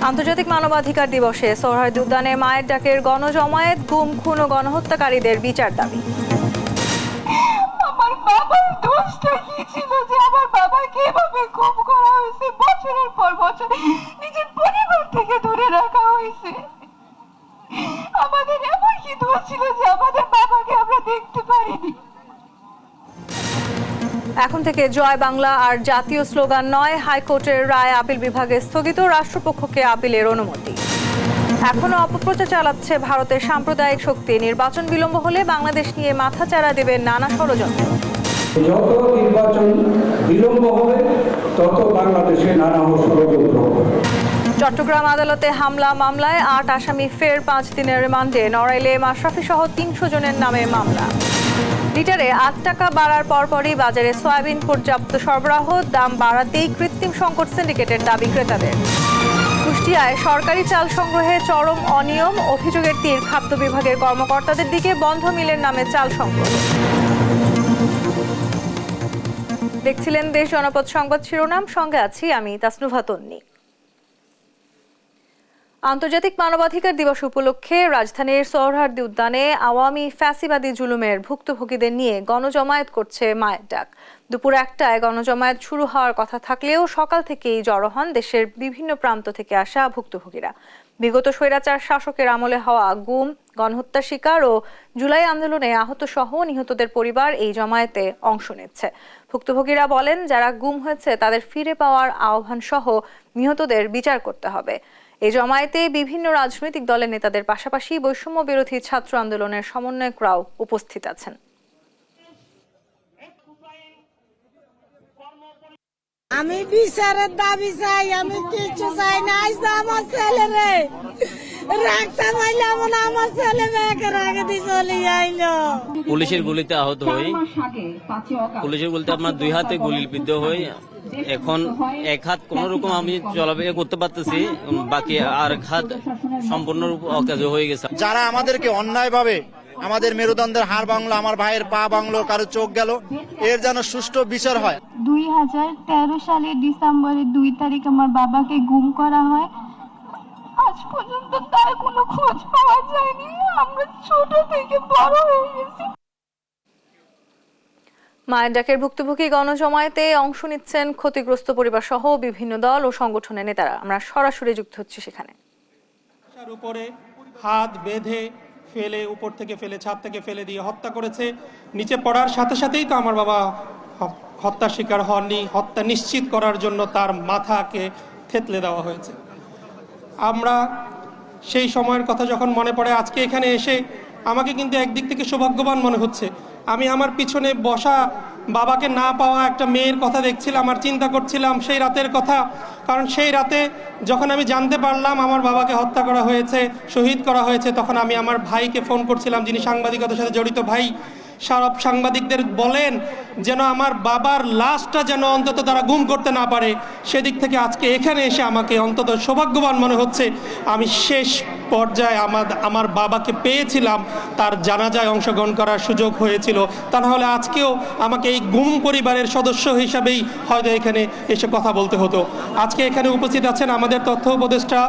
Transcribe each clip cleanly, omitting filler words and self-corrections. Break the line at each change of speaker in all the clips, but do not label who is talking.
আন্তর্জাতিক মানবাধিকার দিবসে সোহরাওয়ার্দী উদ্যানে মায়ের ডাকের গণজমায়েত, গুম, খুন ও গণহত্যাকারীদের বিচার দাবি।
আমার বাবার দোষটা কি ছিল যে আমার বাবাকে এভাবে গুম করা হয়েছে, বছরের পর বছর নিজের পরিবার থেকে দূরে রাখা হয়েছে? আমাদের এমন কি দোষ ছিল যে আমাদের বাবাকে আমরা দেখতে পারিনি?
এখন থেকে জয় বাংলা আর জাতীয় স্লোগান নয়, হাইকোর্টের রায় আপিল বিভাগে স্থগিত, রাষ্ট্রপক্ষকে আপিলের অনুমতি। এখনো অপপ্রচার চালাচ্ছে ভারতের সাম্প্রদায়িক শক্তি, নির্বাচন বিলম্ব হলে বাংলাদেশ নিয়ে মাথাচাড়া দেবে নানা ষড়যন্ত্র।
যত নির্বাচন বিলম্ব হবে তত বাংলাদেশে নানা ষড়যন্ত্র হবে।
চট্টগ্রাম আদালতে হামলা মামলায় 8 আসামি ফের 5 দিনের রিমান্ডে, নড়াইলে মাশরাফি সহ 300 জনের নামে মামলা। লিটারে 8 টাকা বাড়ার পরপরই বাজারে সয়াবিন পর্যাপ্ত সরবরাহ, দাম বাড়াতেই কৃত্রিম সংকট সিন্ডিকেটের দাবি ক্রেতাদের। কুষ্টিয়ায় সরকারি চাল সংগ্রহে চরম অনিয়ম, অভিযোগের তীর খাদ্য বিভাগের কর্মকর্তাদের দিকে, বন্ধ মিলের নামে চাল সংগ্রহ। দেখছিলেন দেশ জনপদ সংবাদ শিরোনাম, সঙ্গে আছি আমি তাসনুভা তন্নি। আন্তর্জাতিক মানবাধিকার দিবস উপলক্ষে রাজধানীর সোহরাওয়ার্দী উদ্যানে আওয়ামী ফ্যাসিবাদী জুলুমের ভুক্তভোগীদের নিয়ে গণজমায়েত করছে মায়ের ডাক। দুপুর 1টায় গণজমায়েত শুরু হওয়ার কথা থাকলেও সকাল থেকেই জড়ো হন দেশের বিভিন্ন প্রান্ত থেকে আসা ভুক্তভোগীরা। বিগত স্বৈরাচার শাসকের আমলে হওয়া গুম, গণহত্যার শিকার ও জুলাই আন্দোলনে আহত সহ নিহতদের পরিবার এই জমায়েতে অংশ নিচ্ছে। ভুক্তভোগীরা বলেন, যারা গুম হয়েছে তাদের ফিরে পাওয়ার আহ্বান সহ নিহতদের বিচার করতে হবে। এই জমায়েতে বিভিন্ন রাজনৈতিক দলের নেতাদের পাশাপাশি বৈষম্য বিরোধী ছাত্র আন্দোলনের সমন্বয়করাও উপস্থিত আছেন।
আমি বিচারের দাবি চাই, আমি কিছু চাই না। আজ তো আমার ছেলে রে রাখতাম, আইলাম না, আমার ছেলে মেয়েকে রাখে দিয়ে চলে আইলো।
পুলিশের গুলিতে আহত হই, পুলিশের গুলিতে আপনার 2 হাতে গুলিবিদ্ধ হই। এখন এক হাত কোন রকম আমি চলাফেরা করতে পারতেছি, বাকি আর এক হাত সম্পূর্ণরূপে অকাজ হয়ে গেছে।
যারা আমাদেরকে অন্যায়ভাবে আমাদের মেরুদণ্ডের হাড় ভাঙলো, আমার ভাইয়ের পা ভাঙলো, কারো চোখ গেল, এর যেন সুষ্ঠু বিচার হয়।
2013 সালের ডিসেম্বরের 2 তারিখ আমার বাবাকে গুম করা হয়। আজ পর্যন্ত তার কোনো খোঁজ পাওয়া যায়নি। আমরা ছোট থেকে বড় হয়ে গেছি।
মায়ের ডাকের ভুক্তভোগী গণজমায়েতে অংশ নিচ্ছেন ক্ষতিগ্রস্ত পরিবার সহ বিভিন্ন দল ও সংগঠনের নেতারা। আমরা সরাসরি যুক্ত হচ্ছি সেখানে।
উপরে হাত বেঁধে ফেলে, উপর থেকে ফেলে, ছাদ থেকে ফেলে দিয়ে হত্যা করেছে। নিচে পড়ার সাথে সাথেই তো আমার বাবা হত্যার শিকার হননি। হত্যা নিশ্চিত করার জন্য তার মাথাকে থেতলে দেওয়া হয়েছে। আমরা সেই সময়ের কথা যখন মনে পড়ে, আজকে এখানে এসে আমাকে কিন্তু একদিক থেকে সৌভাগ্যবান মনে হচ্ছে। আমি আমার পিছনে বসা বাবাকে না পাওয়া একটা মেয়ের কথা দেখছিলাম আর চিন্তা করছিলাম সেই রাতের কথা। কারণ সেই রাতে যখন আমি জানতে পারলাম আমার বাবাকে হত্যা করা হয়েছে, শহীদ করা হয়েছে, তখন আমি আমার ভাইকে ফোন করছিলাম, যিনি সাংবাদিকতার সাথে জড়িত ভাই। সব সাংবাদিকদের বলেন যেন আমার বাবার লাশটা যেন অন্তত তারা গুম করতে না পারে। সেদিক থেকে আজকে এখানে এসে আমাকে অন্তত সৌভাগ্যবান মনে হচ্ছে। আমি শেষ পর্যায়ে আমার বাবাকে পেয়েছিলাম, তার জানাজায় অংশগ্রহণ করার সুযোগ হয়েছিল। তা নাহলে আজকেও আমাকে এই গুম পরিবারের সদস্য হিসাবেই হয়তো এখানে এসে কথা বলতে হতো। আজকে এখানে উপস্থিত আছেন আমাদের তথ্য উপদেষ্টা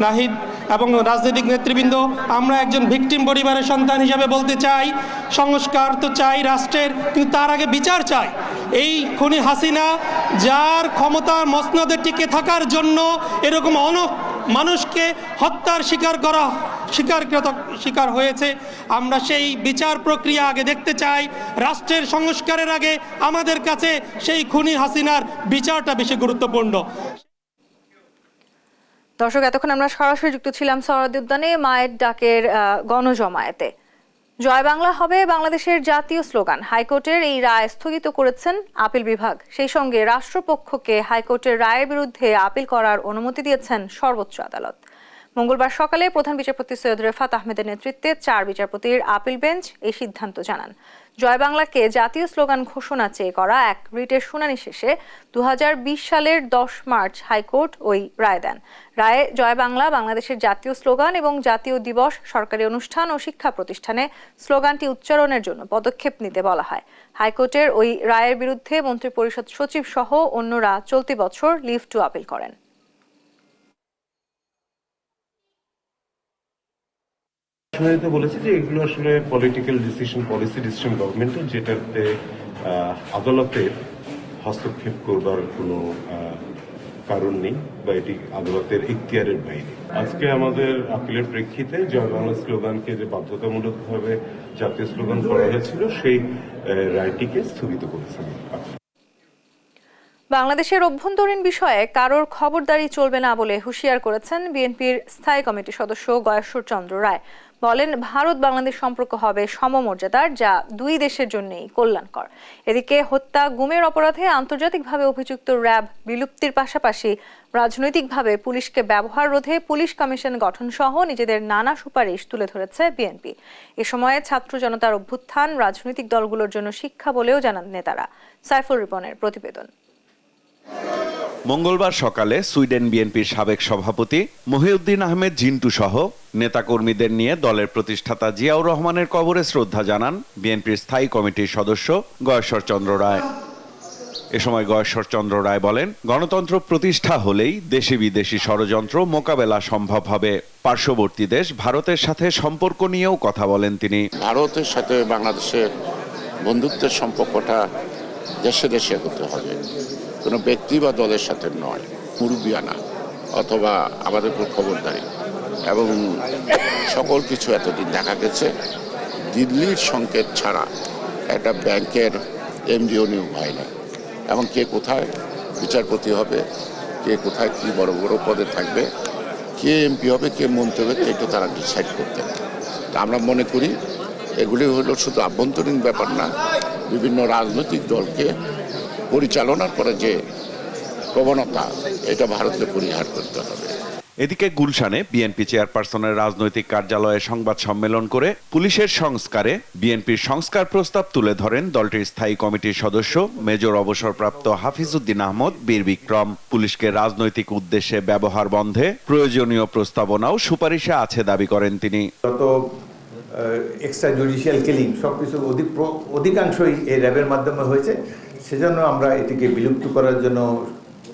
নাহিদ এবং রাজনৈতিক নেতৃবৃন্দ। আমরা একজন ভিকটিম পরিবারের সন্তান হিসাবে বলতে চাই, সংস্কার তো চাই রাষ্ট্রের, কিন্তু তার আগে বিচার চাই। এই খুনি হাসিনা যার ক্ষমতার মসনদে টিকে থাকার জন্য এরকম মানুষকে হত্যার শিকার হয়েছে, আমরা সেই বিচার প্রক্রিয়া আগে দেখতে চাই। রাষ্ট্রের সংস্কারের আগে আমাদের কাছে সেই খুনি হাসিনার বিচারটা বেশি গুরুত্বপূর্ণ।
দর্শক, এতক্ষণ আমরা সরাসরি যুক্ত ছিলাম সোহরাওয়ার্দী উদ্যানে মায়ের ডাকের গণজমায়েতে। জয় বাংলা হবে বাংলাদেশের জাতীয় স্লোগান। হাইকোর্টের এই রায় স্থগিত করেছেন আপিল বিভাগ। সেই সঙ্গে রাষ্ট্রপক্ষকে হাইকোর্টের রায়ের বিরুদ্ধে আপিল করার অনুমতি দিয়েছেন সর্বোচ্চ আদালত। মঙ্গলবার সকালে প্রধান বিচারপতি সৈয়দ রেফাত আহমেদের নেতৃত্বে 4 বিচারপতির আপিল বেঞ্চ এই সিদ্ধান্ত জানান। জয় বাংলাকে জাতীয় স্লোগান ঘোষণা চেয়ে করা এক রিটের শুনানি শেষে 2020 সালের 10 মার্চ হাইকোর্ট ওই রায় দেন। রায়ে জয় বাংলা বাংলাদেশের জাতীয় স্লোগান এবং জাতীয় দিবস, সরকারি অনুষ্ঠান ও শিক্ষা প্রতিষ্ঠানে স্লোগানটি উচ্চারণের জন্য পদক্ষেপ নিতে বলা হয়। হাইকোর্টের ওই রায়ের বিরুদ্ধে মন্ত্রিপরিষদ সচিব সহ অন্যরা চলতি বছর লিভ টু আপিল করেন।
শুনানিতে বলেছে যে এগুলো আসলে পলিটিক্যাল ডিসিশন, পলিসি ডিসিশন গভর্নমেন্টের, যেটাতে আদালতের হস্তক্ষেপ করবার কোনো কারণ নেই বা এটি আদালতের ইখতিয়ারের বাইরে। আজকে আমাদের আপিলের প্রেক্ষিতে জয় বাংলা স্লোগানকে যে বাধ্যতামূলকভাবে জাতীয় স্লোগান করা হয়েছিল সেই রায়টিকে স্থগিত করেছেন।
বাংলাদেশের অভ্যন্তরীণ বিষয়ে কারোর খবরদারি চলবে না বলে হুঁশিয়ার করেছেন বিএনপির স্থায়ী কমিটির সদস্য গয়েশ্বর চন্দ্র রায়। বলেন, ভারত বাংলাদেশ সম্পর্ক হবে সমমর্যাদার, যা দুই দেশের জন্যই কল্যাণকর। এদিকে হত্যা, গুমের অপরাধে আন্তর্জাতিকভাবে অভিযুক্ত র্যাব বিলুপ্তির পাশাপাশি রাজনৈতিকভাবে পুলিশকে ব্যবহার রোধে পুলিশ কমিশন গঠন সহ নিজেদের নানা সুপারিশ তুলে ধরেছে বিএনপি। এ সময়ে ছাত্র জনতার অভ্যুত্থান রাজনৈতিক দলগুলোর জন্য শিক্ষা বলেও জানান নেতারা। সাইফুল রিপনের প্রতিবেদন।
মঙ্গলবার সকালে সুইডেন বিএনপির সাবেক সভাপতি মহিউদ্দিন আহমেদ জিন্টু সহ নেতাকর্মীদের নিয়ে দলের প্রতিষ্ঠাতা জিয়াউর রহমানের কবরে শ্রদ্ধা জানান বিএনপির স্থায়ী কমিটির সদস্য গয়েশ্বর চন্দ্র রায়। এ সময় গয়েশ্বর চন্দ্র রায় বলেন, গণতন্ত্র প্রতিষ্ঠা হলেই দেশি বিদেশি ষড়যন্ত্র মোকাবেলা সম্ভব হবে। পার্শ্ববর্তী দেশ ভারতের সাথে সম্পর্ক নিয়েও কথা বলেন তিনি।
ভারতের সাথে বাংলাদেশের বন্ধুত্বের সম্পর্কটা দেশে দেশে হতে হবে, কোনো ব্যক্তি বা দলের সাথে নয়। মুরুবিয়ানা অথবা আমাদের উপর খবরদারি এবং সকল কিছু এতদিন দেখা গেছে দিল্লির সংকেত ছাড়া একটা ব্যাংকের এমডিও নিয়োগ হয় না, এবং কে কোথায় বিচারপতি হবে, কে কোথায় কি বড় বড় পদে থাকবে, কে এমপি হবে, কে মন্ত্রী হবে, এটা তারা ডিসাইড করতেন। তা আমরা মনে করি এগুলি হলো শুধু আভ্যন্তরীণ ব্যাপার না, বিভিন্ন রাজনৈতিক দলকে পরিচালনার করে যে প্রবণতা, এটা ভারতকে পরিহার করতে হবে।
এদিকে গুলশানে বিএনপি চেয়ারপারসনের রাজনৈতিক কার্যালয়ে সংবাদ সম্মেলন করে পুলিশের সংস্কারে বিএনপির সংস্কার প্রস্তাব তুলে ধরেন দলটির স্থায়ী কমিটির সদস্য মেজর অবসরপ্রাপ্ত হাফিজউদ্দিন আহমদ বীর বিক্রম। পুলিশকে রাজনৈতিক উদ্দেশ্যে ব্যবহার বন্ধে প্রয়োজনীয় প্রস্তাবনাও সুপারিশে আছে দাবি করেন তিনি।
যত এক্সট্রা জুডিশিয়াল কিলিং সবকিছু অধিকাংশই এই র্যাবের মাধ্যমে হয়েছে, সেজন্য আমরা এটিকে বিলুপ্ত করার জন্য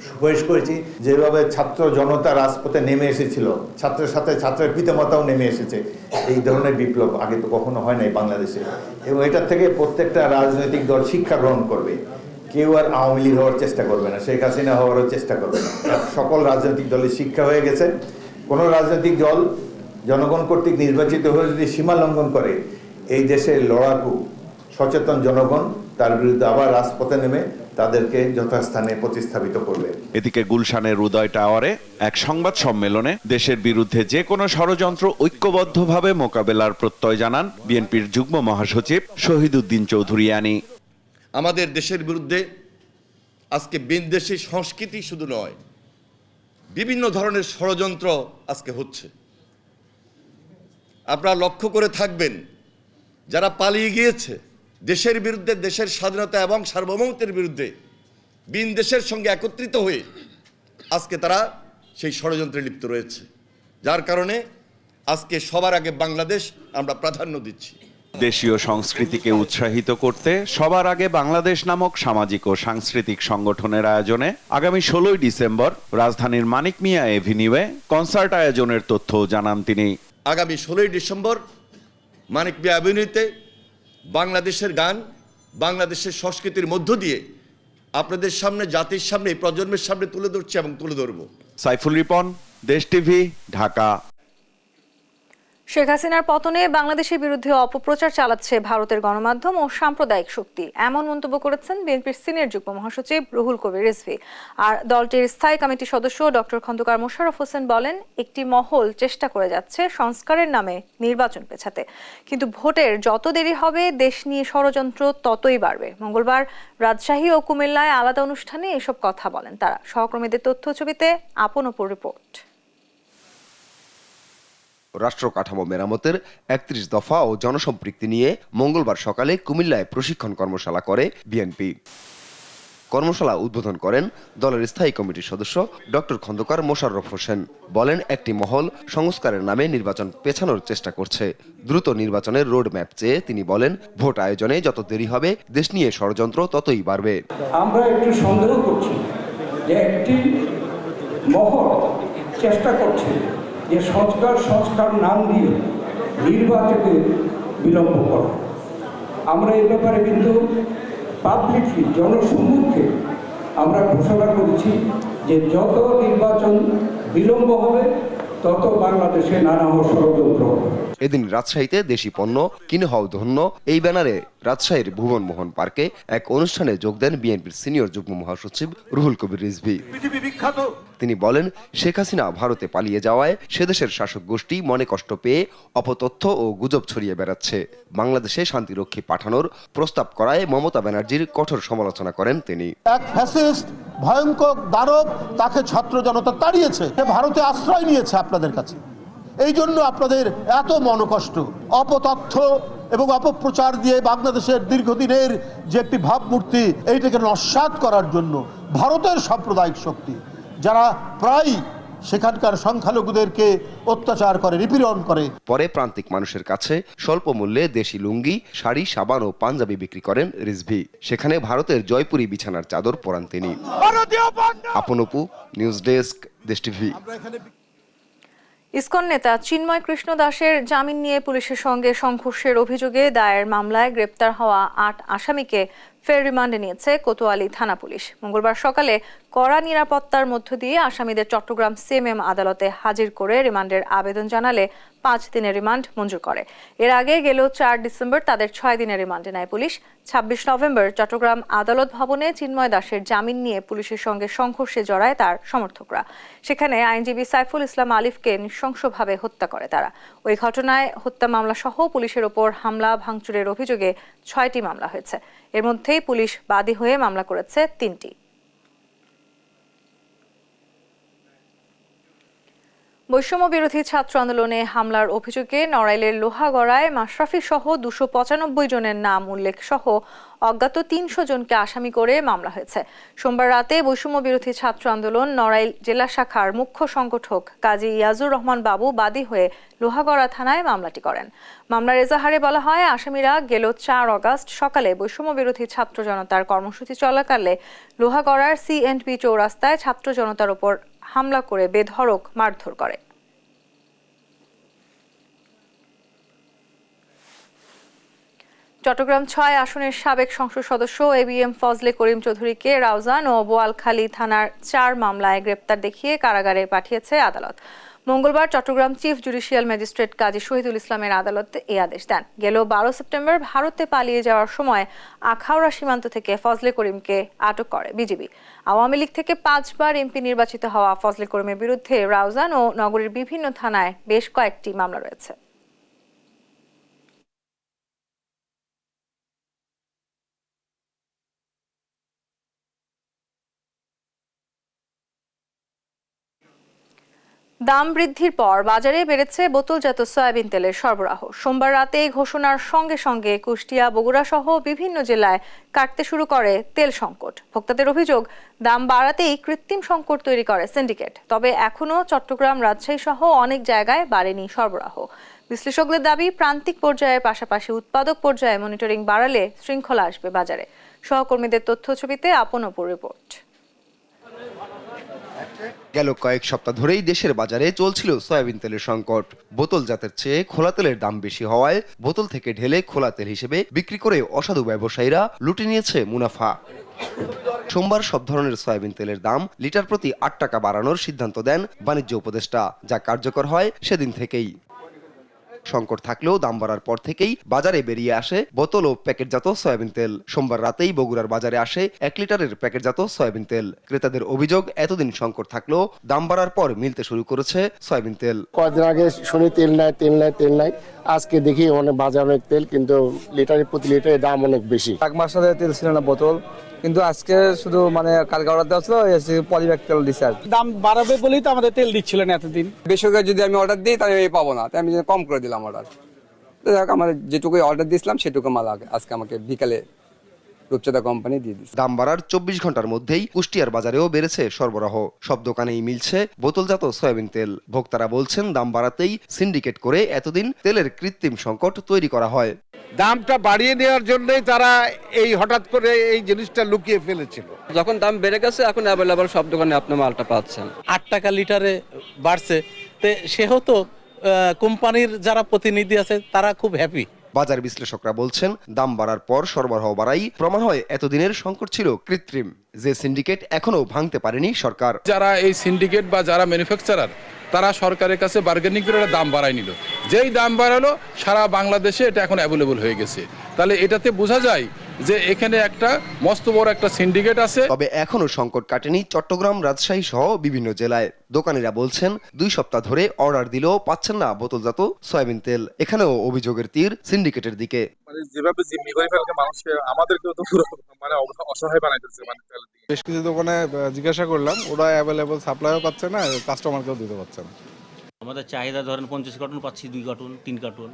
সুপারিশ করেছি। যেভাবে ছাত্র জনতা রাজপথে নেমে এসেছিল, ছাত্রের সাথে ছাত্রের পিতামাতাও নেমে এসেছে, এই ধরনের বিপ্লব আগে তো কখনো হয় নাই বাংলাদেশে, এবং এটার থেকে প্রত্যেকটা রাজনৈতিক দল শিক্ষা গ্রহণ করবে। কেউ আর আওয়ামী লীগ হওয়ার চেষ্টা করবে না, শেখ হাসিনা হওয়ারও চেষ্টা করবে না। সকল রাজনৈতিক দলের শিক্ষা হয়ে গেছে। কোনো রাজনৈতিক দল জনগণ কর্তৃক নির্বাচিত হয়ে যদি সীমা লঙ্ঘন করে, এই দেশের লড়াকু সচেতন জনগণ তার বিরুদ্ধে আবার রাজপথে নেমে তাদেরকে যথাস্থানে প্রতিস্থাপিত করবে।
এদিকে গুলশানের উদয় টাওয়ারে এক সংবাদ সম্মেলনে দেশের বিরুদ্ধে যে কোনো ষড়যন্ত্র ঐক্যবদ্ধভাবে মোকাবেলার প্রত্যয় জানান বিএনপির যুগ্ম মহাসচিব শহীদউদ্দিন চৌধুরিয়ানী।
আমাদের দেশের বিরুদ্ধে আজকে বিদেশি সংস্কৃতি শুধু নয়, বিভিন্ন ধরনের ষড়যন্ত্র আজকে হচ্ছে। আপনারা লক্ষ্য করে থাকবেন, যারা পালিয়ে গিয়েছে দেশের বিরুদ্ধে, দেশের স্বাধীনতা এবং সার্বভৌমত্বের বিরুদ্ধে ভিন দেশের সঙ্গে একত্রিত হয়ে আজকে তারা সেই ষড়যন্ত্রে লিপ্ত রয়েছে, যার কারণে আজকে সবার আগে বাংলাদেশ আমরা প্রাধান্য দিচ্ছি।
দেশীয় সংস্কৃতিকে উৎসাহিত করতে সবার আগে বাংলাদেশ নামক সামাজিক ও সাংস্কৃতিক সংগঠনের আয়োজনে আগামী 16 ডিসেম্বর রাজধানীর মানিক মিয়া এভিনিউয়ে কনসার্ট আয়োজনের তথ্যও জানান তিনি।
আগামী 16 ডিসেম্বর মানিক মিয়া এভিনিউতে বাংলাদেশের গান, বাংলাদেশের সংস্কৃতির মধ্য দিয়ে আপনাদের সামনে, জাতির সামনে, প্রজন্মের সামনে তুলে ধরছি এবং তুলে ধরব।
সাইফুল রিপন, দেশ টিভি, ঢাকা।
শেখ হাসিনার পতনে বাংলাদেশের বিরুদ্ধে অপপ্রচার চালাচ্ছে ভারতের গণমাধ্যম ও সাম্প্রদায়িক শক্তি, এমন মন্তব্য করেছেন বিএনপির সিনিয়র যুগ্ম মহাসচিব রুহুল কবির রিজভী। আর দলটির স্থায়ী কমিটির সদস্য ডক্টর খন্দকার মোশাররফ হোসেন বলেন, একটি মহল চেষ্টা করে যাচ্ছে সংস্কারের নামে নির্বাচন পেছাতে, কিন্তু ভোটের যত দেরি হবে দেশ নিয়ে ষড়যন্ত্র ততই বাড়বে। মঙ্গলবার রাজশাহী ও কুমিল্লায় আলাদা অনুষ্ঠানে এসব কথা বলেন তারা। সহকর্মীদের তথ্য ছবিতে আপন অপর রিপোর্ট।
রাষ্ট্র কাঠামো মেরামতের ৩১ দফা ও জনসম্পৃক্তি নিয়ে মঙ্গলবার সকালে কুমিল্লায় প্রশিক্ষণ কর্মশালা করে বিএনপি। কর্মশালা উদ্বোধন করেন দলের স্থায়ী কমিটির সদস্য ডক্টর খন্দকার মোশাররফ হোসেন। বলেন, একটি মহল সংস্কারের নামে নির্বাচন পেছানোর চেষ্টা করছে। দ্রুত নির্বাচনের রোড ম্যাপ চেয়ে তিনি বলেন, ভোট আয়োজনে যত দেরি হবে দেশ নিয়ে ষড়যন্ত্র ততই বাড়বে।
আমরা একটু সন্দেহ করছি যে একটি মহল চেষ্টা করছে যে সংস্কার নাম দিয়ে নির্বাচনে বিলম্ব করা। আমরা এই ব্যাপারে কিন্তু পাবলিকলি জনসম্মুখে আমরা ঘোষণা করেছি যে যত নির্বাচন বিলম্ব হবে তত বাংলাদেশে নানা ষড়যন্ত্র হবে।
এদিন রাজশাহীতে দেশি পণ্য কিনে হও ধন্য এই ব্যানারে রাজশাহীর ভুবন মোহন পার্কে এক অনুষ্ঠানে যোগ দেন বিএনপির সিনিয়র যুগ্ম মহাসচিব রুহুল কবির রিজভী। তিনি বলেন, শেখ হাসিনা ভারতে পালিয়ে যাওয়ায় সেদেশের শাসক গোষ্ঠী মনে কষ্ট পেয়ে অপতথ্য ও গুজব ছড়িয়ে বেড়াচ্ছে। বাংলাদেশে শান্তিরক্ষী পাঠানোর প্রস্তাব করায় মমতা ব্যানার্জির কঠোর সমালোচনা করেন তিনি।
এক ফ্যাসিস্ট ভয়ঙ্কর দানব, তাকে ছাত্র জনতা তাড়িয়েছে, ভারতে আশ্রয় নিয়েছে আপনাদের কাছে। এই জন্য আপনাদের এত মনোকষ্ট। অপতথ্য এবং অপপ্রচার দিয়ে বাংলাদেশের দীর্ঘদিনের যে একটি ভাবমূর্তি, এইটাকে নস্যাৎ করার জন্য ভারতের সাম্প্রদায়িক শক্তি, যারা প্রায় সেখানকার সংখ্যালঘুদেরকে অত্যাচার করে, নিপীড়ন করে।
পরে প্রান্তিক মানুষের কাছে স্বল্প মূল্যে দেশি লুঙ্গি, শাড়ি, সাবান ও পাঞ্জাবি বিক্রি করেন রিজভী। সেখানে ভারতের জয়পুরি বিছানার চাদর পরান তিনি। আপন অপু, নিউজ ডেস্ক, দেশ টিভি।
ইসকন নেতা চিন্ময় কৃষ্ণ দাসের জামিন নিয়ে পুলিশের সঙ্গে সংঘর্ষের অভিযোগে দায়ের মামলায় গ্রেপ্তার হওয়া ৮ আসামিকে ফের রিমান্ডে নিয়েছে কোতোয়ালি থানা পুলিশ। মঙ্গলবার সকালে কড়া নিরাপত্তার মধ্য দিয়ে আসামিদের চট্টগ্রাম সিএমএম আদালতে হাজির করে রিমান্ডের আবেদন জানালে 5 দিনের রিমান্ড মঞ্জুর করে। এর আগে গেল 4 ডিসেম্বর তাদের 6 দিনের রিমান্ডে নেয় পুলিশ। 26 নভেম্বর চট্টগ্রাম আদালত ভবনে চিন্ময় দাসের জামিন নিয়ে পুলিশের সঙ্গে সংঘর্ষে জড়ায় তার সমর্থকরা। সেখানে আইনজীবী সাইফুল ইসলাম আলিফকে নৃশংসভাবে হত্যা করে তারা। ওই ঘটনায় হত্যা মামলা সহ পুলিশের ওপর হামলা ভাঙচুরের অভিযোগে 6টি মামলা হয়েছে। এর মধ্যেই পুলিশ বাদী হয়ে মামলা করেছে 3টি। বৈষম্য বিরোধী ছাত্র আন্দোলনে হামলার অভিযোগে নড়াইলের লোহাগড়ায় মাশরাফি সহ 295 জনের নাম উল্লেখ সহ অজ্ঞাত 300 জনকে আসামি করে মামলা হয়েছে। সোমবার রাতে বৈষম্য বিরোধী ছাত্র আন্দোলন নড়াইল জেলা শাখার মুখ্য সংগঠক কাজী ইয়াজুর রহমান বাবু বাদী হয়ে লোহাগড়া থানায় মামলাটি করেন। মামলার এজাহারে বলা হয়, আসামিরা গেল 4 আগস্ট সকালে বৈষম্য বিরোধী ছাত্র জনতার কর্মসূচি চলাকালে লোহাগড়ার সিএন্ডপি চৌরাস্তায় ছাত্র জনতার উপর হামলা করে বেধড়ক মারধর করে। চট্টগ্রাম 6 আসনের সাবেক সংসদ সদস্য এবিএম ফজলে করিম চৌধুরীকে রাউজান ও বোয়ালখালী থানার 4 মামলায় গ্রেপ্তার দেখিয়ে কারাগারে পাঠিয়েছে আদালত। মঙ্গলবার চট্টগ্রাম চিফ জুডিশিয়াল ম্যাজিস্ট্রেট কাজী শহীদুল ইসলামের আদালত এই আদেশ দেন। গেল 12 সেপ্টেম্বর ভারতে পালিয়ে যাওয়ার সময় আখাউড়া সীমান্ত থেকে ফজলে করিমকে আটক করে বিজিবি। আওয়ামী লীগ থেকে 5 বার এমপি নির্বাচিত হওয়া ফজলে করিমের বিরুদ্ধে রাউজান ও নগরীর বিভিন্ন থানায় বেশ কয়েকটি মামলা রয়েছে। দাম বৃদ্ধির পর বাজারে বেড়েছে বোতলজাত সয়াবিন তেলের সরবরাহ। সোমবার রাতে ঘোষণার সঙ্গে সঙ্গে কুষ্টিয়া, বগুড়া সহ বিভিন্ন জেলায় কাটতে শুরু করে তেল সংকট। ভোক্তাদের অভিযোগ, দাম বাড়াতেই কৃত্রিম সংকট তৈরি করে সিন্ডিকেট। তবে এখনও চট্টগ্রাম, রাজশাহী সহ অনেক জায়গায় বাড়েনি সরবরাহ। বিশ্লেষকদের দাবি, প্রান্তিক পর্যায়ের পাশাপাশি উৎপাদক পর্যায়ে মনিটরিং বাড়ালে শৃঙ্খলা আসবে বাজারে। সহকর্মীদের তথ্য ছবিতে আপন অপর রিপোর্ট।
গেল কয়েক সপ্তাহ ধরেই দেশের বাজারে চলছিল সয়াবিন তেলের সংকট। বোতল জাতের চেয়ে খোলা তেলের দাম বেশি হওয়ায় বোতল থেকে ঢেলে খোলা তেল হিসেবে বিক্রি করে অসাধু ব্যবসায়ীরা লুটে নিয়েছে মুনাফা। সোমবার সব ধরনের সয়াবিন তেলের দাম লিটার প্রতি 8 টাকা বাড়ানোর সিদ্ধান্ত দেন বাণিজ্য উপদেষ্টা, যা কার্যকর হয় সেদিন থেকেই। সংকট থাকলেও দাম বাড়ার পর থেকেই বাজারে বেরিয়ে আসে বোতল ও প্যাকেটজাত সয়াবিন তেল। সোমবার রাতেই বগুড়ার বাজারে আসে 1 লিটারের প্যাকেটজাত সয়াবিন তেল। ক্রেতাদের অভিযোগ, এতদিন সংকট থাকলেও দাম বাড়ার পর মিলতে শুরু করেছে সয়াবিন তেল।
কয়েকদিন আগে শুনি তেল নাই, আজকে দেখি অনেক বাজার অনেক তেল, কিন্তু লিটারের প্রতি লিটারের দাম অনেক বেশি।
1 মাস আগে তেল ছিল না বোতল, কিন্তু আজকে শুধু মানে কালকে অর্ডার দেওয়া ছিল পলিব্যাগ তেল দিচ্ছে আর
দাম বাড়াবে বলেই তো আমাদের তেল দিচ্ছিলেন এতদিন।
বেসরকারি যদি আমি অর্ডার দিই তাহলে পাবো না, তাই আমি কম করে দিলাম অর্ডার। আমার যেটুকু অর্ডার দিয়েছিলাম সেটুকু মাল আজকে আমাকে বিকালে রূপচাঁদা কোম্পানি দিয়ে দিচ্ছে।
দাম বাড়ার 24 ঘন্টার মধ্যেই কুষ্টিয়ার বাজারেও বেড়েছে সরবরাহ। সব দোকানেই মিলছে বোতলজাত সয়াবিন তেল। ভোক্তারা বলছেন দাম বাড়াতেই সিন্ডিকেট করে এতদিন তেলের কৃত্রিম সংকট তৈরি করা হয়।
দামটা বাড়িয়ে দেওয়ার জন্যই তারা এই হঠাৎ করে এই জিনিসটা লুকিয়ে ফেলেছিল।
যখন দাম বেড়ে গেছে এখন অ্যাভেলেবল সব দোকানে আপনি মালটা পাচ্ছেন।
8 টাকা লিটারে বাড়ছে, সেহেতু কোম্পানির যারা প্রতিনিধি আছে তারা খুব হ্যাপি।
বাজার বিশ্লেষকরা বলছেন দাম বাড়ার পর সরবরাহ বাড়াই প্রমাণ হয় এতদিনের সংকট ছিল কৃত্রিম, যে সিন্ডিকেট এখনো ভাঙতে পারেনি সরকার।
যারা এই সিন্ডিকেট বা যারা ম্যানুফ্যাকচারার তারা সরকারের কাছে বার্গেনিং করে দাম বাড়াই নিল। যেই দাম বাড়ালো সারা বাংলাদেশে এটা এখন অ্যাভেলেবল হয়ে গেছে। তাহলে এটাতে বোঝা যায় যে এখানে একটা মস্ত বড় একটা সিন্ডিকেট আছে।
তবে এখনো সংকট কাটেনি চট্টগ্রাম, রাজশাহী সহ বিভিন্ন জেলায়। দোকানিরা বলছেন 2 সপ্তাহ ধরে অর্ডার দিলেও পাচ্ছেন না বোতলজাত সয়াবিন তেল। এখানেও অভিযোগের তীর সিন্ডিকেটের দিকে।
যেভাবে জিম্মি করে ফেলকে মানুষকে, আমাদেরকেও তো পুরো মানে অসহায় বানাই দিচ্ছে। বেশ কিছু দোকানে জিজ্ঞাসা করলাম, ওরা অ্যাভেলেবল সাপ্লাইও পাচ্ছে না, কাস্টমারকেও দিতে পারছে না।
আমাদের চাহিদা ধরেন 50 কার্টুন পাচ্ছি, 2 কার্টুন 3 কার্টুন।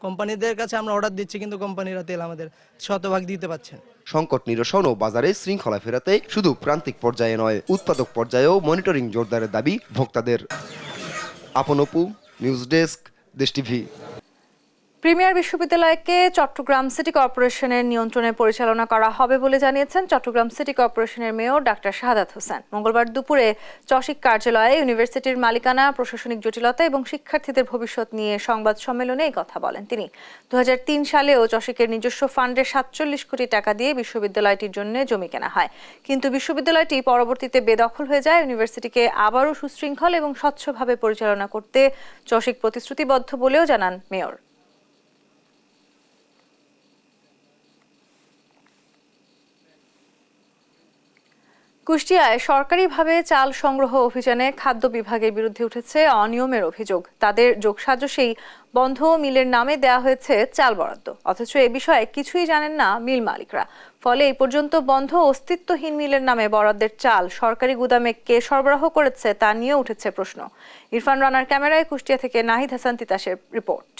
কোম্পানিদের কাছে আমরা অর্ডার দিচ্ছি কিন্তু কোম্পানিরা তেল আমাদের শতভাগ দিতে পারছেন।
সংকট নিরসন ও বাজারে শৃঙ্খলা ফেরাতে শুধু প্রান্তিক পর্যায়ে নয়, উৎপাদক পর্যায়েও মনিটরিং জোরদারের দাবি ভোক্তাদের। আপন অপু, নিউজ ডেস্ক, দেশ টিভি।
প্রিমিয়ার বিশ্ববিদ্যালয়কে চট্টগ্রাম সিটি কর্পোরেশনের নিয়ন্ত্রণে পরিচালনা করা হবে বলে জানিয়েছেন চট্টগ্রাম সিটি কর্পোরেশনের মেয়র ডাক্তার শাহাদাত হোসেন। মঙ্গলবার দুপুরে চসিক কার্যালয়ে ইউনিভার্সিটির মালিকানা, প্রশাসনিক জটিলতা এবং শিক্ষার্থীদের ভবিষ্যৎ নিয়ে সংবাদ সম্মেলনে এই কথা বলেন তিনি। 2003 সালেও চসিকের নিজস্ব ফান্ডে 47 কোটি টাকা দিয়ে বিশ্ববিদ্যালয়টির জন্য জমি কেনা হয়, কিন্তু বিশ্ববিদ্যালয়টি পরবর্তীতে বেদখল হয়ে যায়। ইউনিভার্সিটিকে আবারও সুশৃঙ্খল এবং স্বচ্ছভাবে পরিচালনা করতে চসিক প্রতিশ্রুতিবদ্ধ বলেও জানান মেয়র। কুষ্টিয়ায় সরকারিভাবে চাল সংগ্রহ অভিযানে খাদ্য বিভাগের বিরুদ্ধে উঠেছে অনিয়মের অভিযোগ। তাদের যোগসাজশেই বন্ধ মিলের নামে দেয়া হয়েছে চাল বরাদ্দ, অথচ এ বিষয়ে কিছুই জানেন না মিল মালিকরা। ফলে এই পর্যন্ত বন্ধ অস্তিত্বহীন মিলের নামে বরাদ্দের চাল সরকারি গুদামে কে সরবরাহ করেছে তা নিয়ে উঠেছে প্রশ্ন। ইরফান রানার ক্যামেরায় কুষ্টিয়া থেকে নাহিদ হাসান তিতাসের রিপোর্ট।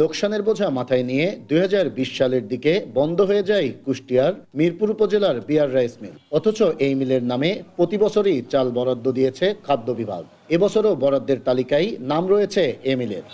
লোকসানের বোঝা মাথায় নিয়ে 2020 সালের দিকে বন্ধ হয়ে যায় কুষ্টিয়ার মিরপুর উপজেলার বিআর রাইস মিল। অথচ এই মিলের নামে প্রতি বছরই চাল বরাদ্দ দিয়েছে খাদ্য বিভাগ। এবছরও বরাদ্দের তালিকায় নাম রয়েছে এ মিলের।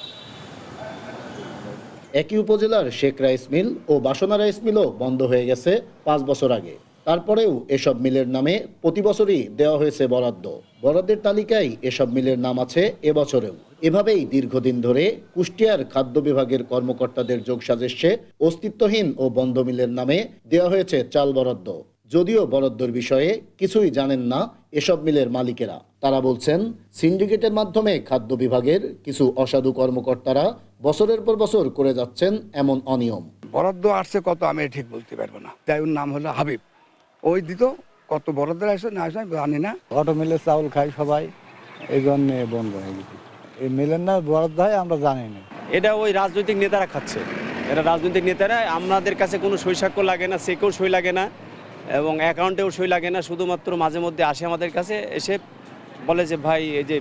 একই উপজেলার শেখ রাইস মিল ও বাসনা রাইস মিলও বন্ধ হয়ে গেছে 5 বছর আগে। তারপরেও এসব মিলের নামে প্রতি বছরই দেওয়া হয়েছে বরাদ্দ। বরাদ্দের তালিকায় এসব মিলের নাম আছে এবছরেও। এভাবেই দীর্ঘদিন ধরে কুষ্টিয়ার খাদ্য বিভাগের কর্মকর্তাদের যোগসাজশে অস্তিত্বহীন ও বন্ধ মিলের নামে দেওয়া হয়েছে চাল বরাদ্দ। যদিও বরাদ্দর বিষয়ে কিছুই জানেন না এসব মিলের মালিকেরা। তারা বলছেন সিন্ডিকেটের মাধ্যমে খাদ্য বিভাগের কিছু অসাধু কর্মকর্তারা বছরের পর বছর করে যাচ্ছেন এমন অনিয়ম।
বরাদ্দ আসছে কত আমি ঠিক বলতে পারবো না। তাই ওর নাম হলো হাবিব, ওই দিত কত বরাদ্দ আসছে না আসে জানি না।
অটো মিলে চাউল খাই সবাই, এই জন্য বন্ধ হয়ে গেছে। এই মিলের না বরাদ্দ হয় আমরা জানি না।
এটা ওই রাজনৈতিক নেতারা খাচ্ছে। এরা রাজনৈতিক নেতারা, আমাদের কাছে কোনো সই সাক্ষ্য লাগে না, চেকেও সই লাগে না এবং অ্যাকাউন্টেও সই লাগে না। শুধুমাত্র মাঝে মধ্যে আসে আমাদের কাছে, এসে বলে যে ভাই এই যে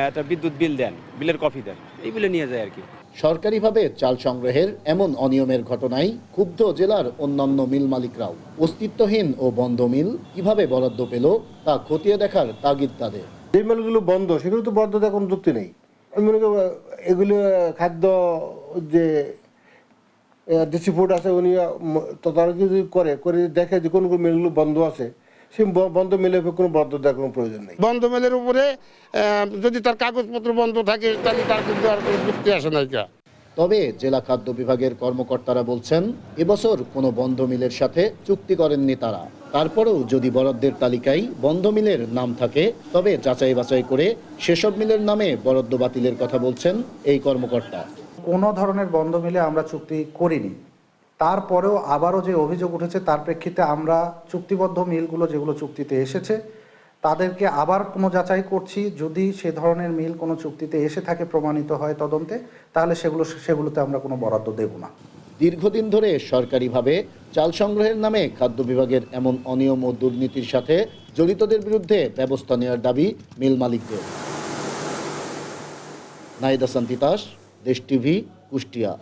একটা বিদ্যুৎ বিল দেন, বিলের কপি দেন, এই বিলে নিয়ে যায় আর কি।
সরকারিভাবে চাল সংগ্রহের এমন অনিয়মের ঘটনায় ক্ষুব্ধ জেলার অন্যান্য মিল মালিকরাও। অস্তিত্বহীন ও বন্ধ মিল কিভাবে বরাদ্দ পেল তা খতিয়ে দেখার তাগিদ তাদের।
যে মিলগুলো বন্ধ সেগুলো তো বরাদ্দ দেওয়ার কোনো যুক্তি নেই। আমি মনে করি এগুলো খাদ্য যে ডিস্ট্রিবিউট আছে উনি তদারকি যদি করে দেখে যে কোন কোন মিলগুলো বন্ধ আছে, সেই বন্ধ মিলের কোনো বরাদ্দ দেওয়ার কোনো প্রয়োজন নেই।
বন্ধ মিলের উপরে যদি তার কাগজপত্র বন্ধ থাকে তাহলে তার কিন্তু আর কোনো যুক্তি আসে না।
তবে জেলা খাদ্য বিভাগের কর্মকর্তারা বলছেন এবছর কোনো বন্ধ মিলের সাথে চুক্তি করেননি তারা। তারপরেও যদি বরাদ্দের তালিকায় বন্ধ মিলের নাম থাকে তবে যাচাই বাছাই করে সেসব মিলের নামে বরাদ্দ বাতিলের কথা বলছেন এই কর্মকর্তা।
কোনো ধরনের বন্ধ মিলে আমরা চুক্তি করিনি। তারপরেও আবারও যে অভিযোগ উঠেছে তার প্রেক্ষিতে আমরা চুক্তিবদ্ধ মিলগুলো যেগুলো চুক্তিতে এসেছে তাদেরকে আবার পুনঃযাচাই করছি। যদি সে ধরনের মিল কোনো চুক্তিতে এসে থাকে প্রমাণিত হয় তদন্তে, তাহলে সেগুলোতে আমরা কোনো বরাদ্দ দেব না।
দীর্ঘদিন ধরে সরকারিভাবে চাল সংগ্রহের নামে খাদ্য বিভাগের এমন অনিয়ম ও দুর্নীতির সাথে জড়িতদের বিরুদ্ধে ব্যবস্থা নেওয়ার দাবি মিল মালিকদের। নাহিদ হাসান তিতাস, দেশ টিভি, কুষ্টিয়া।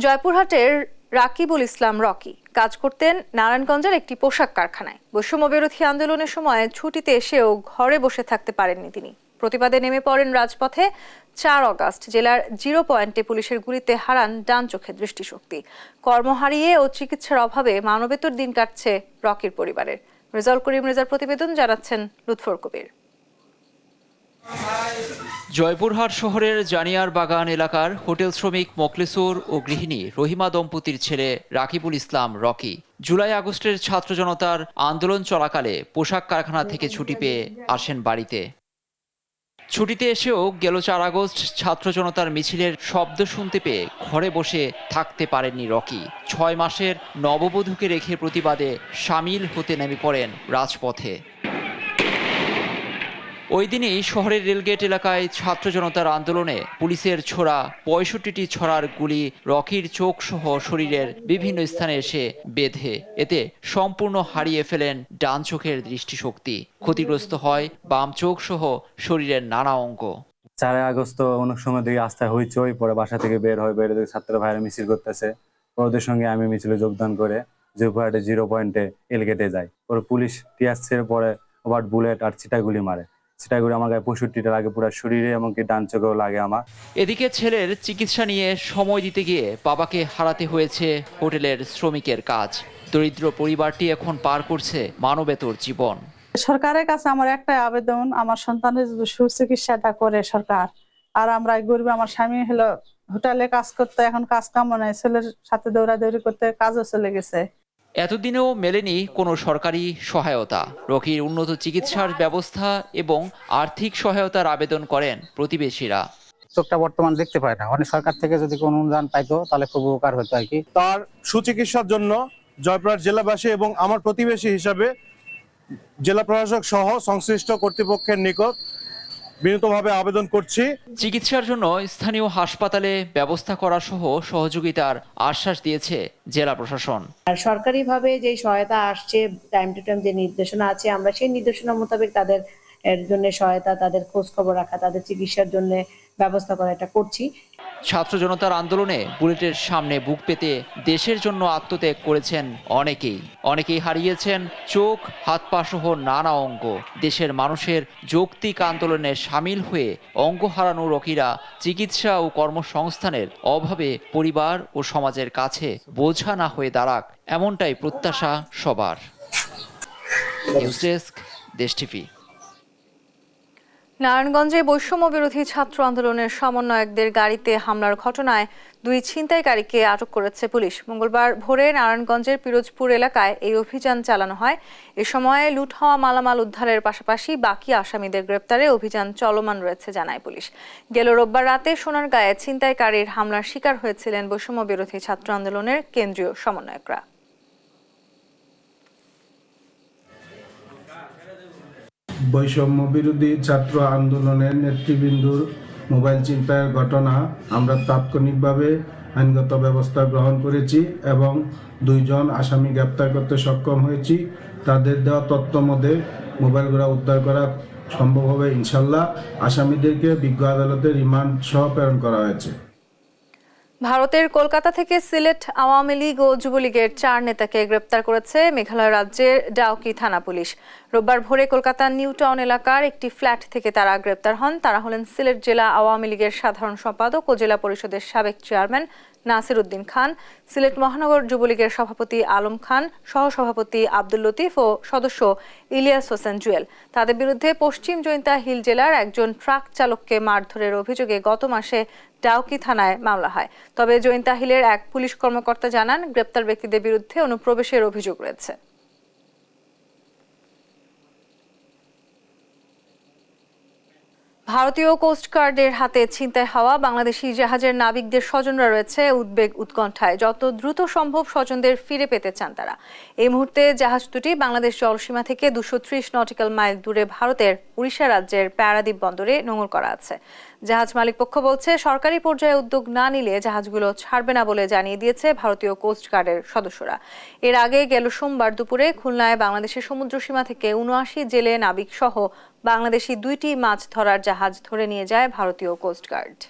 জয়পুরহাটের রাকিবুল ইসলাম রকি কাজ করতেন নারায়ণগঞ্জের একটি পোশাক কারখানায়। বৈষম্য বিরোধী আন্দোলনের সময় ছুটিতে এসেও ঘরে বসে থাকতে পারেননি তিনি। প্রতিবাদে নেমে পড়েন রাজপথে। 4 আগস্ট জেলার 0 পয়েন্টে পুলিশের গুলিতে হারান ডান চোখের দৃষ্টিশক্তি। কর্ম হারিয়ে ও চিকিৎসার অভাবে মানবেতর দিন কাটছে রকির পরিবারের। রেজাউল করিম রেজার প্রতিবেদন, জানাচ্ছেন লুৎফর কবির।
জয়পুরহাট শহরের জানিয়ার বাগান এলাকার হোটেল শ্রমিক মোখলেসুর ও গৃহিণী রহিমা দম্পতির ছেলে রাকিবুল ইসলাম রকি জুলাই আগস্টের ছাত্র জনতার আন্দোলন চলাকালে পোশাক কারখানা থেকে ছুটি পেয়ে আসেন বাড়িতে। ছুটিতে এসেও গেল 4 আগস্ট ছাত্র জনতার মিছিলের শব্দ শুনতে পেয়ে ঘরে বসে থাকতে পারেননি রকি। 6 মাসের নববধূকে রেখে প্রতিবাদে সামিল হতে নেমে পড়েন রাজপথে। ওই দিনই শহরের রেলগেট এলাকায় ছাত্র জনতার আন্দোলনে পুলিশের ছোড়া 65টি ছড়ার গুলি রকির চোখ সহ শরীরের বিভিন্ন স্থানে এসে বেঁধে এতে সম্পূর্ণ হারিয়ে ফেলেন ডান চোখের দৃষ্টিশক্তি। ক্ষতিগ্রস্ত হয় বাম চোখ সহ শরীরের নানা অঙ্গ।
4 আগস্ট অনেক সময় দেখি আস্থা হইচই, পরে বাসা থেকে বের দেখি ছাত্র ভাইরা মিছিল করতেছে। ওদের সঙ্গে আমি মিছিলে যোগদান করে জয়পুরহাটে 0 পয়েন্টে এলগেটে যাই। পরে পুলিশ টিয়ার ছেড়ে পরে ওভার বুলেট আর ছিটাগুলি মারে। সেটাগুলো আমার গায়ে 65টা লাগে পুরো শরীরে, এমনকি ডান চোখেও লাগে আমার।
এদিকে ছেলের চিকিৎসা নিয়ে সময় দিতে গিয়ে বাবাকে হারাতে হয়েছে হোটেলের শ্রমিকের কাজ। দরিদ্র পরিবারটি এখন পার করছে মানবেতর জীবন।
সরকারের কাছে আমার একটা আবেদন, আমার সন্তানের যদি সুচিকিৎসাটা করে সরকার। আর আমরা গরিব, আমার স্বামী হলো হোটেলে কাজ করতে, এখন কাজ কাম নাই, ছেলের সাথে দৌড়াদৌড়ি করতে কাজও চলে গেছে।
এতদিনেও মেলেনি কোনো সরকারি সহায়তা। রকির উন্নত চিকিৎসার ব্যবস্থা এবং আর্থিক সহায়তার আবেদন করেন প্রতিবেশীরা।
চোখটা বর্তমান দেখতে পায় না, অনেক সরকার থেকে যদি কোনো অনুদান পাইতো তাহলে খুব উপকার হতো আর কি।
তার সুচিকিৎসার জন্য জয়পুরহাট জেলাবাসী এবং আমার প্রতিবেশী হিসাবে জেলা প্রশাসক সহ সংশ্লিষ্ট কর্তৃপক্ষের নিকট বিনীতভাবে আবেদন করছি।
চিকিৎসার জন্য স্থানীয় হাসপাতালে ব্যবস্থা করা সহ সহযোগিতার আশ্বাস দিয়েছে জেলা প্রশাসন।
আর সরকারিভাবে যে সহায়তা আসছে, টাইম টু টাইম যে নির্দেশনা আছে, আমরা সেই নির্দেশনা মোতাবেক তাদের জন্য সহায়তা, তাদের খোঁজ খবর রাখা, তাদের চিকিৎসার জন্য ব্যবস্থা করা, এটা করছি।
ছাত্র জনতার আন্দোলনে বুলেটের সামনে বুক পেতে দেশের জন্য আত্মত্যাগ করেছেন অনেকেই হারিয়েছেন চোখ, হাত পা সহ নানা অঙ্গ। দেশের মানুষের যৌক্তিক আন্দোলনে সামিল হয়ে অঙ্গ হারানো রকিরা চিকিৎসা ও কর্মসংস্থানের অভাবে পরিবার ও সমাজের কাছে বোঝা না হয়ে দাঁড়াক, এমনটাই প্রত্যাশা সবার। নিউজ ডেস্ক, দেশ টিভি।
নারায়ণগঞ্জে বৈষম্য বিরোধী ছাত্র আন্দোলনের সমন্বয়কদের গাড়িতে হামলার ঘটনায় 2 ছিনতাইকারীকে আটক করেছে পুলিশ। মঙ্গলবার ভোরে নারায়ণগঞ্জের পিরোজপুর এলাকায় এই অভিযান চালানো হয়। এ সময় লুট হওয়া মালামাল উদ্ধারের পাশাপাশি বাকি আসামিদের গ্রেপ্তারে অভিযান চলমান রয়েছে জানায় পুলিশ। গেল রোববার রাতে সোনারগাঁয়ে ছিনতাইকারীর হামলার শিকার হয়েছিলেন বৈষম্য বিরোধী ছাত্র আন্দোলনের কেন্দ্রীয় সমন্বয়করা।
বৈষম্য বিরোধী ছাত্র আন্দোলনের নেতৃবৃন্দর মোবাইল ছিনতাইয়ের ঘটনা আমরা তাৎক্ষণিকভাবে আইনগত ব্যবস্থা গ্রহণ করেছি এবং 2 জন আসামি গ্রেপ্তার করতে সক্ষম হয়েছি। তাদের দেওয়া তথ্য মতে মোবাইলগুলো উদ্ধার করা সম্ভব হবে ইনশাল্লাহ। আসামিদেরকে বিজ্ঞ আদালতে রিমান্ড সহ প্রেরণ করা হয়েছে।
ভারতের কলকাতা থেকে সিলেট আওয়ামী লীগ ও যুবলীগের 4 নেতাকে গ্রেপ্তার করেছে মেঘালয় রাজ্যের ডাউকি থানা পুলিশ। রোববার ভোরে কলকাতার নিউ টাউন এলাকার একটি ফ্ল্যাট থেকে তারা গ্রেপ্তার হন। তারা হলেন সিলেট জেলা আওয়ামী লীগের সাধারণ সম্পাদক ও জেলা পরিষদের সাবেক চেয়ারম্যান নাসির উদ্দিন খান, সিলেট মহানগর যুবলীগের সভাপতি আলম খান, সহসভাপতি আব্দুল লতিফ ও সদস্য ইলিয়াস হোসেন জুয়েল। তাদের বিরুদ্ধে পশ্চিম জৈন্তা হিল জেলার একজন ট্রাক চালককে মারধরের অভিযোগে গত মাসে ডাউকি থানায় মামলা হয়। তবে জৈন্তা হিলের এক পুলিশ কর্মকর্তা জানান, গ্রেপ্তার ব্যক্তিদের বিরুদ্ধে অনুপ্রবেশের অভিযোগ রয়েছে। ভারতীয় কোস্টগার্ডের হাতে ছিনতাই হওয়া বাংলাদেশি জাহাজের নাবিকদের স্বজনরা রয়েছে উদ্বেগ উৎকণ্ঠায়। যত দ্রুত সম্ভব স্বজনদের ফিরে পেতে চান তারা। এই মুহূর্তে জাহাজ দুটি বাংলাদেশ জলসীমা থেকে 230 নটিক্যাল মাইল দূরে ভারতের উড়িষ্যা রাজ্যের প্যারাদ্বীপ বন্দরে নোঙর করা আছে। জাহাজ মালিক পক্ষ বলছে সরকারি পর্যায়ে উদ্যোগ না নিলে জাহাজগুলো ছাড়বে না বলে জানিয়ে দিয়েছে ভারতীয় কোস্ট গার্ডের সদস্যরা। এর আগে গেল সোমবার দুপুরে খুলনায় বাংলাদেশের সমুদ্র সীমা থেকে ৭৯ জেলে নাবিক সহ বাংলাদেশি 2টি মাছ ধরার জাহাজ ধরে নিয়ে যায় ভারতীয় কোস্ট গার্ড।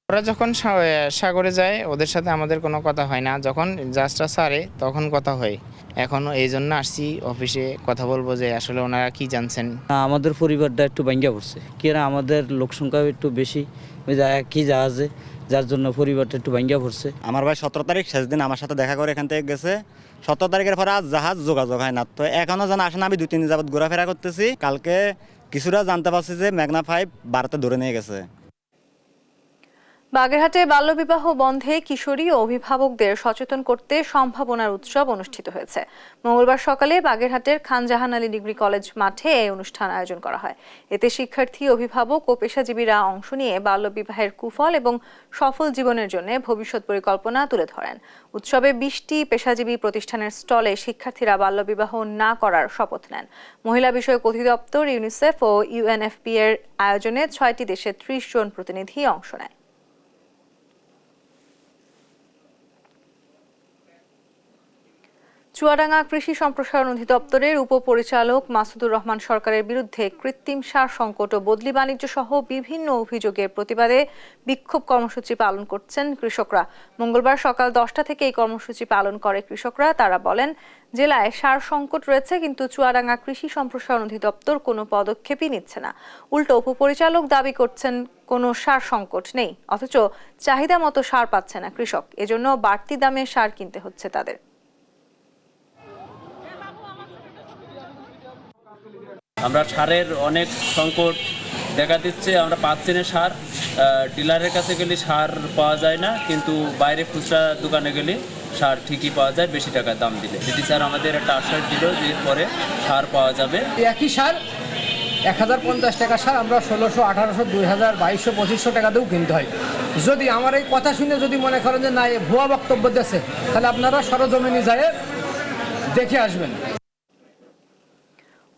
ওরা যখন সাগরে যায় ওদের সাথে আমাদের কোনো কথা হয় না, যখন জাহাজটা ছাড়ে তখন কথা হয়। এখন এই জন্য আসছি অফিসে কথা বলবো যে আসলে ওনারা কি জানছেন।
আমাদের পরিবারটা একটু ভাঙ্গা পড়ছে, কেন আমাদের লোক সংখ্যা একটু বেশি কি জাহাজে, যার জন্য পরিবারটা একটু ভাঙ্গা পড়ছে।
আমার ভাই 17 তারিখ শেষ দিন আমার সাথে দেখা করে এখান থেকে গেছে। 17 তারিখের পরে আজ জাহাজ যোগাযোগ হয় না, তো এখনো যেন আসেন। আমি 2-3 দিন যাবত ঘোরাফেরা করতেছি, কালকে কিছুটা জানতে পারছি যে মেঘনা 5 ভারতে ধরে নিয়ে গেছে।
বাগেরহাটে বাল্যবিবাহ বন্ধে কিশোরী ও অভিভাবকদের সচেতন করতে সম্ভাবনার উৎসব অনুষ্ঠিত হয়েছে। মঙ্গলবার সকালে বাগেরহাটের খান জাহান আলী ডিগ্রি কলেজ মাঠে এই অনুষ্ঠান আয়োজন করা হয়। এতে শিক্ষার্থী, অভিভাবক ও পেশাজীবীরা অংশ নিয়ে বাল্যবিবাহের কুফল এবং সফল জীবনের জন্য ভবিষ্যৎ পরিকল্পনা তুলে ধরেন। উৎসবে 20টি পেশাজীবী প্রতিষ্ঠানের স্টলে শিক্ষার্থীরা বাল্যবিবাহ না করার শপথ নেন। মহিলা বিষয়ক অধিদপ্তর, ইউনিসেফ ও UNFP এর আয়োজনে 6টি দেশের 30 জন প্রতিনিধি অংশ নেয়। চুয়াডাঙ্গা কৃষি সম্প্রসারণ অধিদপ্তরের উপপরিচালক মাসুদুর রহমান সরকারের বিরুদ্ধে কৃত্রিম সার সংকট ও বদলি বাণিজ্য সহ বিভিন্ন অভিযোগের প্রতিবাদে বিক্ষোভ কর্মসূচি পালন করছেন কৃষকরা। মঙ্গলবার সকাল 10টা থেকে এই কর্মসূচি পালন করে কৃষকরা। তারা বলেন, জেলায় সার সংকট রয়েছে, কিন্তু চুয়াডাঙ্গা কৃষি সম্প্রসারণ অধিদপ্তর কোনো পদক্ষেপই নিচ্ছে না। উল্টো উপপরিচালক দাবি করছেন কোনো সার সংকট নেই, অথচ চাহিদা মতো সার পাচ্ছে না কৃষক। এজন্য বাড়তি দামে সার কিনতে হচ্ছে তাদের।
আমরা সারের অনেক সংকট দেখা দিচ্ছে, আমরা পাচ্ছি না সার। ডিলারের কাছে গেলে সার পাওয়া যায় না, কিন্তু বাইরে খুচরা দোকানে গেলে সার ঠিকই পাওয়া যায় বেশি টাকা দাম দিলে। যেটি স্যার আমাদের একটা আশ্বাস দিল যে পরে সার পাওয়া যাবে।
একই সার 1050 টাকা সার আমরা 1600, 1800, 2000, 2200, 2500 টাকাতেও কিনতে হয়। যদি আমার এই কথা শুনে যদি মনে করেন যে না, এ ভুয়া বক্তব্য দিচ্ছে, তাহলে আপনারা সরজমিনে যায় দেখে আসবেন।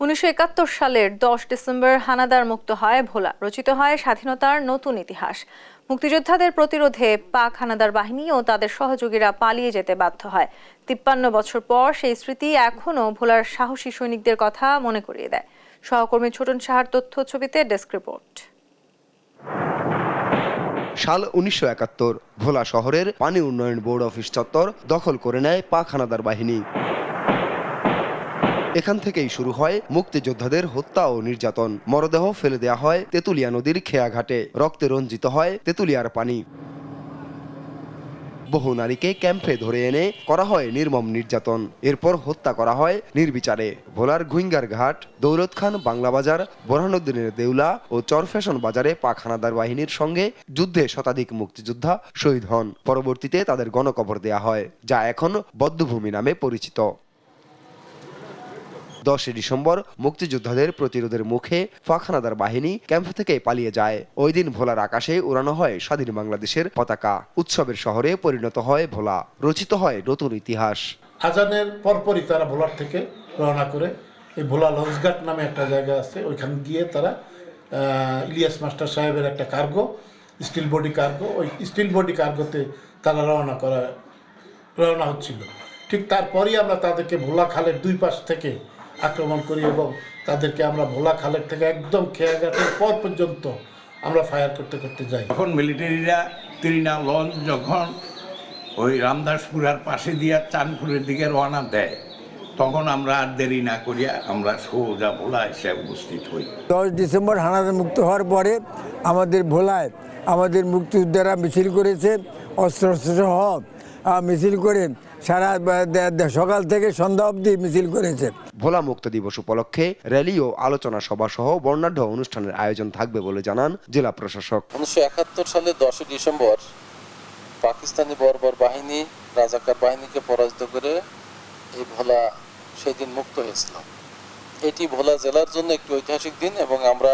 1971 সালের 10 ডিসেম্বর হানাদার মুক্ত হয় ভোলা। রচিত হয় স্বাধীনতার নতুন ইতিহাস। মুক্তিযোদ্ধাদের প্রতিরোধে পাক হানাদার বাহিনী ও তাদের সহযোগীরা পালিয়ে যেতে বাধ্য হয়। 53 বছর পর সেই স্মৃতি এখনও ভোলার সাহসী সৈনিকদের কথা মনে করিয়ে দেয়। সহকর্মী ছোটন সাহার তথ্য ছবিতে ডেস্ক রিপোর্ট।
সাল 1971 ভোলা শহরের পানি উন্নয়ন বোর্ড অফিস চত্বর দখল করে নেয় পাক হানাদার বাহিনী। এখান থেকেই শুরু হয় মুক্তিযোদ্ধাদের হত্যা ও নির্যাতন। মরদেহ ফেলে দেয়া হয় তেতুলিয়া নদীর খেয়াঘাটে, রক্তে রঞ্জিত হয় তেতুলিয়ার পানি। বহু নারীকে ক্যাম্পে ধরে এনে করা হয় নির্মম নির্যাতন, এরপর হত্যা করা হয় নির্বিচারে। ভোলার গুইঙ্গার ঘাট, দৌলত খান বাংলা বাজার, বোরহানুদ্দিনের দেউলা ও চরফ্যাশন বাজারে পাক হানাদার বাহিনীর সঙ্গে যুদ্ধে শতাধিক মুক্তিযোদ্ধা শহীদ হন। পরবর্তীতে তাদের গণকবর দেয়া হয়, যা এখন বধ্যভূমি নামে পরিচিত। 10 ডিসেম্বর মুক্তিযোদ্ধাদের প্রতিরোধের মুখে পাক হানাদার বাহিনী ক্যাম্প থেকে পালিয়ে যায়। ওই দিন ভোলার আকাশে উড়ানো হয় স্বাধীন বাংলাদেশের পতাকা। উৎসবের শহরে পরিণত হয় ভোলা, রচিত হয় নতুন ইতিহাস।
আজানের পরপরই তারা ভোলার থেকে রওনা করে এই ভোলা লঞ্চঘাট নামে একটা জায়গা আছে, ওইখানে গিয়ে তারা ইলিয়াস মাস্টার সাহেবের একটা কার্গো, স্টিল বডি কার্গো, ওই স্টিল বডি কার্গোতে তারা রওনা হচ্ছিল। ঠিক তারপরই আমরা তাদেরকে ভোলা খালের দুই পাশ থেকে আক্রমণ করি এবং তাদেরকে আমরা ভোলা খালের থেকে একদম খেয়াঘাটের পর পর্যন্ত আমরা ফায়ার করতে করতে যাই।
যখন মিলিটারিরা তিরিনা লঞ্চ যখন ওই রামদাসপুরার পাশে দিয়ে চাঁদপুরের দিকে রওনা দেয়, তখন আমরা আর দেরি না করিয়া আমরা সোজা ভোলা এসে উপস্থিত হই।
10 ডিসেম্বর হানাদার মুক্ত হওয়ার পরে আমাদের ভোলায় আমাদের মুক্তিযোদ্ধারা মিছিল করেছে, অস্ত্র সহ মিছিল করে সারা সকাল থেকে সন্ধ্যা অবধি মিছিল করেছে।
ভোলা মুক্ত দিবস উপলক্ষে র্যালি ও আলোচনা সভা সহ বর্ণাঢ্য অনুষ্ঠানের আয়োজন থাকবে বলে জানান জেলা প্রশাসক।
1971 সালে 10 ডিসেম্বর পাকিস্তানি বর্বর বাহিনী রাজাকার বাহিনীকে পরাজিত করে এই ভোলা সেদিন মুক্ত হয়েছিল। এটি ভোলা জেলার জন্য একটি ঐতিহাসিক দিন এবং আমরা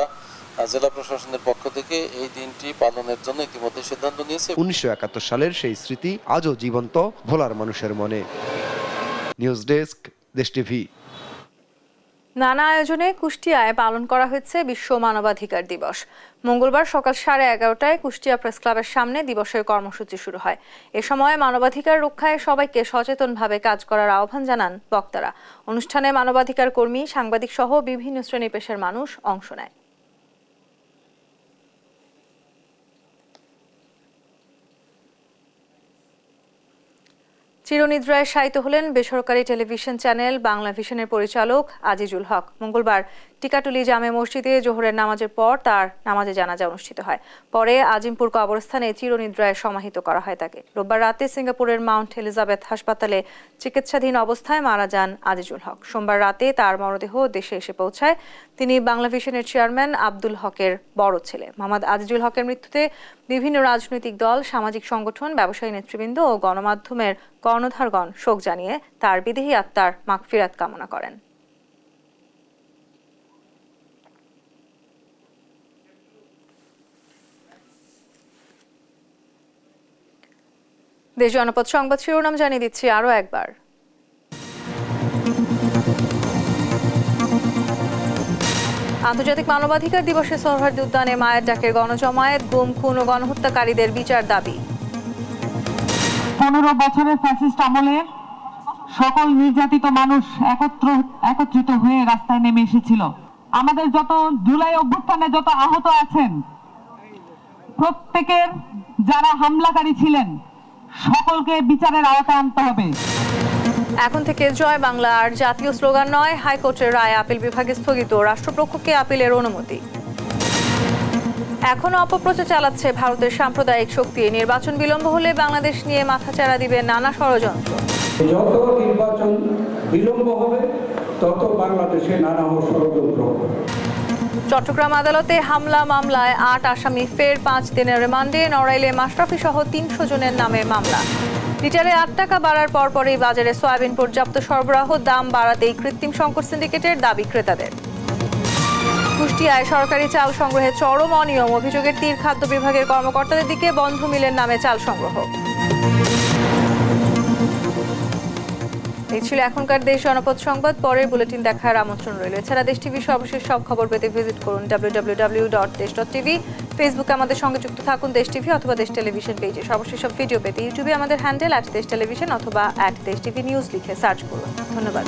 জেলা প্রশাসনের পক্ষ থেকে এই দিনটি পালনের জন্য ইতিমধ্যে সিদ্ধান্ত নিয়েছে।
1971 সালের সেই স্মৃতি আজও জীবন্ত ভোলার মানুষের মনে। নিউজ ডেস্ক, দেশ টিভি।
নানা আয়োজনে কুষ্টিয়ায় পালন করা হয়েছে বিশ্ব মানবাধিকার দিবস। মঙ্গলবার সকাল 11:30টায় কুষ্টিয়া প্রেস ক্লাবের সামনে দিবসের কর্মসূচি শুরু হয়। এ সময় মানবাধিকার রক্ষায় সবাইকে সচেতনভাবে কাজ করার আহ্বান জানান বক্তারা। অনুষ্ঠানে মানবাধিকার কর্মী, সাংবাদিক সহ বিভিন্ন শ্রেণী পেশার মানুষ অংশ নেয়। চিরনিদ্রায় শায়িত হলেন বেসরকারি টেলিভিশন চ্যানেল বাংলা ভিশনের পরিচালক আজিজুল হক। মঙ্গলবার টিকাটুলি জামে মসজিদে জোহরের নামাজের পর তার নামাজে জানাজা অনুষ্ঠিত হয়। পরে আজিমপুর কবরস্থানে চিরনিদ্রায় সমাহিত করা হয় তাকে। রোববার রাতে সিঙ্গাপুরের মাউন্ট এলিজাবেথ হাসপাতালে চিকিৎসাধীন অবস্থায় মারা যান আজিজুল হক। সোমবার রাতে তার মরদেহ দেশে এসে পৌঁছায়। তিনি বাংলা ভিশনের চেয়ারম্যান আব্দুল হকের বড় ছেলে। মোহাম্মদ আজিজুল হকের মৃত্যুতে বিভিন্ন রাজনৈতিক দল, সামাজিক সংগঠন, ব্যবসায়ী নেতৃবৃন্দ ও গণমাধ্যমের কর্ণধারগণ শোক জানিয়ে তার বিদেহী আত্মার মাগফিরাত কামনা করেন। দেশ জনপদ সংবাদ শিরোনাম জানিয়ে দিচ্ছি আরো একবার। আন্তর্জাতিক মানবাধিকার দিবসে সোহরাওয়ার্দী উদ্যানে মায়ের ডাকের গণজমায়েত, গুম, খুন ও গণহত্যাকারীদের বিচার দাবি।
15 বছরের ফ্যাসিস্ট আমলে সকল নির্যাতিত মানুষ একত্রিত হয়ে রাস্তায় নেমে এসেছিল। আমাদের যত জুলাই অভ্যুত্থানে যত আহত আছেন, প্রত্যেকের যারা হামলাকারী ছিলেন সকলকে বিচারের আওতায় আনতে হবে।
এখন থেকে জয় বাংলা আর জাতীয় স্লোগান নয়, হাইকোর্টের রায় আপিল বিভাগে স্থগিত, রাষ্ট্রপক্ষকে আপিলের অনুমতি। এখনো অপপ্রচার চালাচ্ছে ভারতের সাম্প্রদায়িক শক্তি। নির্বাচন বিলম্ব হলে বাংলাদেশ নিয়ে মাথাচাড়া দিবে নানা ষড়যন্ত্র।
যত নির্বাচন বিলম্ব হবে তত বাংলাদেশে নানা ষড়যন্ত্র।
চট্টগ্রাম আদালতে হামলা মামলায় 8 আসামি ফের 5 দিনের রিমান্ডে। নড়াইলে মাশরাফি সহ 300 জনের নামে মামলা। লিটারে 8 টাকা বাড়ার পরপরই বাজারে সয়াবিন পর্যাপ্ত সরবরাহ, দাম বাড়াতেই কৃত্রিম সংকট সিন্ডিকেটের দাবি ক্রেতাদের। কুষ্টিয়ায় সরকারি চাল সংগ্রহে চরম অনিয়ম, অভিযোগের তীর। খাদ্য বিভাগের কর্মকর্তাদের দিকে বন্ধ মিলের নামে চাল সংগ্রহ। এই ছিল এখনকার দেশ জনপদ সংবাদ। পরের বুলেটিন দেখার আমন্ত্রণ রইল। এছাড়া দেশ টিভির সর্বশেষ সব খবর পেতে ভিজিট করুন www.desh.tv। ফেসবুকে আমাদের সঙ্গে যুক্ত থাকুন দেশ টিভি অথবা দেশ টেলিভিশন পেজে। সর্বশেষ সব ভিডিও পেতে ইউটিউবে আমাদের হ্যান্ডেল @দেশ টেলিভিশন অথবা @দেশ টিভি নিউজ লিখে সার্চ করুন। ধন্যবাদ।